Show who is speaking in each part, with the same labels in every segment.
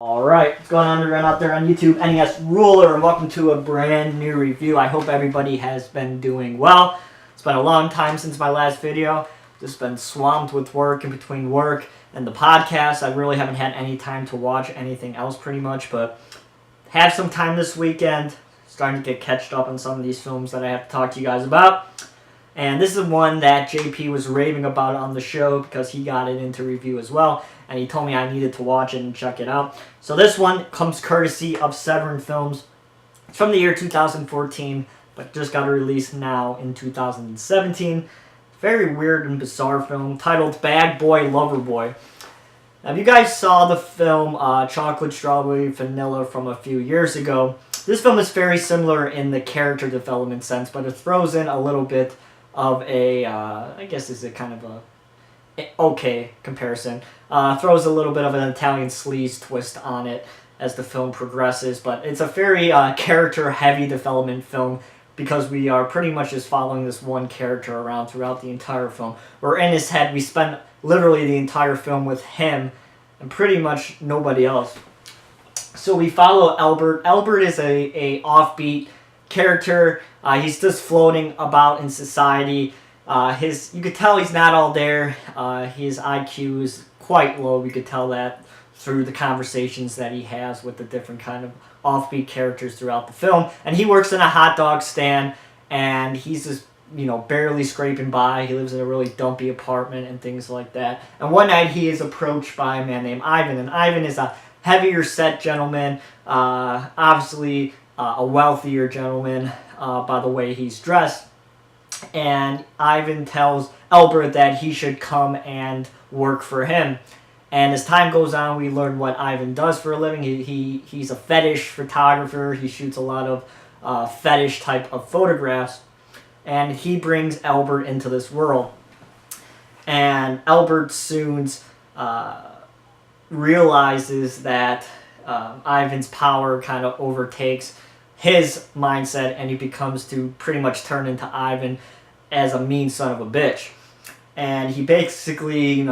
Speaker 1: Alright, what's going on everyone out there on YouTube? NES Ruler, and welcome to a brand new review. I hope everybody has been doing well. It's been a long time since my last video. Just been swamped with work in between work and the podcast. I really haven't had any time to watch anything else pretty much, but have some time this weekend. Starting to get catched up on some of these films that I have to talk to you guys about. And this is one that JP was raving about on the show because he got it into review as well. And he told me I needed to watch it and check it out. So this one comes courtesy of Severin Films. It's from the year 2014, but just got a release now in 2017. Very weird and bizarre film titled Bad Boy Lover Boy. Now, if you guys saw the film Chocolate Strawberry Vanilla from a few years ago, this film is very similar in the character development sense, but it throws in a little bit of a, I guess is it kind of a okay comparison. Throws a little bit of an Italian sleaze twist on it as the film progresses, but it's a very character-heavy development film because we are pretty much just following this one character around throughout the entire film. We're in his head. We spend literally the entire film with him and pretty much nobody else. So we follow Albert. Albert is a offbeat character. He's just floating about in society. You could tell he's not all there. His IQ is quite low. We could tell that through the conversations that he has with the different kind of offbeat characters throughout the film. And he works in a hot dog stand, and he's just, barely scraping by. He lives in a really dumpy apartment and things like that. And one night he is approached by a man named Ivan, and Ivan is a heavier set gentleman, obviously a wealthier gentleman by the way he's dressed. And Ivan tells Albert that he should come and work for him. And as time goes on, we learn what Ivan does for a living. He's a fetish photographer. He shoots a lot of fetish type of photographs. And he brings Albert into this world. And Albert soon realizes that Ivan's power kind of overtakes his mindset, and he becomes to pretty much turn into Ivan as a mean son of a bitch. And he basically,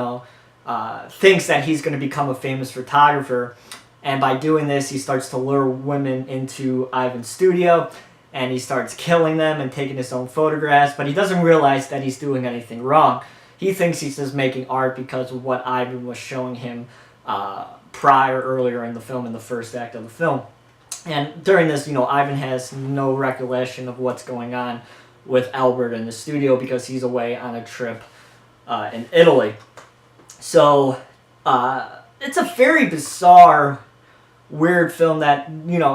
Speaker 1: thinks that he's going to become a famous photographer. And by doing this, he starts to lure women into Ivan's studio, and he starts killing them and taking his own photographs. But he doesn't realize that he's doing anything wrong. He thinks he's just making art because of what Ivan was showing him earlier in the film, in the first act of the film. And during this, Ivan has no recollection of what's going on with Albert in the studio because he's away on a trip in Italy. So, it's a very bizarre, weird film that,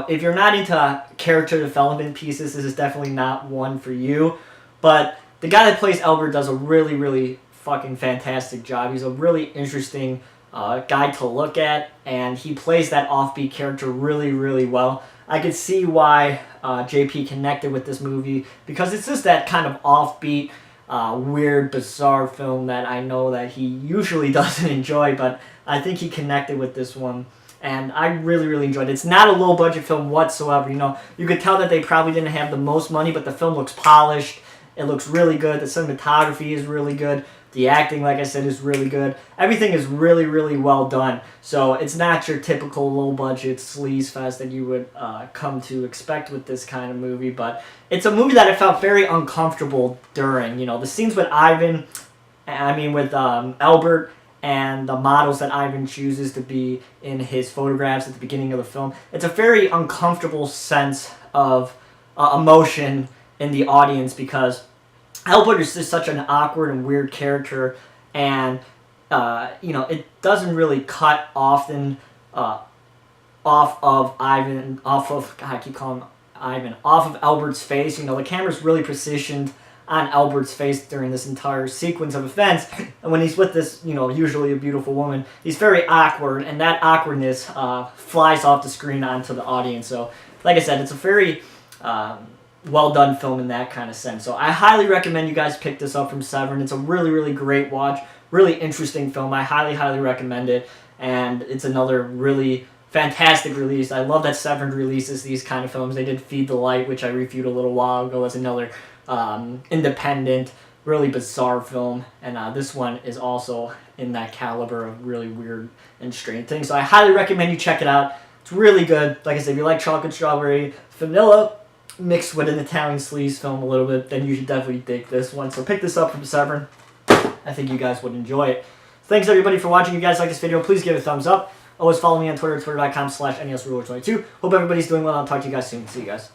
Speaker 1: if you're not into character development pieces, this is definitely not one for you. But the guy that plays Albert does a really, really fucking fantastic job. He's a really interesting guy to look at, and he plays that offbeat character really, really well. I could see why JP connected with this movie because it's just that kind of offbeat, weird, bizarre film that I know that he usually doesn't enjoy, but I think he connected with this one, and I really, really enjoyed it. It's not a low-budget film whatsoever. You could tell that they probably didn't have the most money, but the film looks polished. It looks really good. The cinematography is really good. The acting, like I said, is really good. Everything is really, really well done. So it's not your typical low-budget sleaze fest that you would come to expect with this kind of movie. But it's a movie that I felt very uncomfortable during. The scenes with Albert and the models that Ivan chooses to be in his photographs at the beginning of the film. It's a very uncomfortable sense of emotion in the audience because Albert is just such an awkward and weird character, and it doesn't really cut often off of Albert's face. The camera's really positioned on Albert's face during this entire sequence of events, and when he's with this, usually a beautiful woman, he's very awkward, and that awkwardness flies off the screen onto the audience. So, like I said, it's a very well-done film in that kind of sense. So I highly recommend you guys pick this up from Severin. It's a really, really great watch. Really interesting film. I highly, highly recommend it. And it's another really fantastic release. I love that Severin releases these kind of films. They did Feed the Light, which I reviewed a little while ago, as another independent really bizarre film, and this one is also in that caliber of really weird and strange things. So I highly recommend you check it out. It's really good. Like I said, if you like chocolate, strawberry, vanilla mixed with an Italian sleaze film a little bit, then you should definitely dig this one. So pick this up from Severin. I think you guys would enjoy it. Thanks everybody for watching. If you guys like this video, please give it a thumbs up. Always follow me on Twitter, twitter.com/NESRuler22. Hope everybody's doing well. I'll talk to you guys soon. See you guys.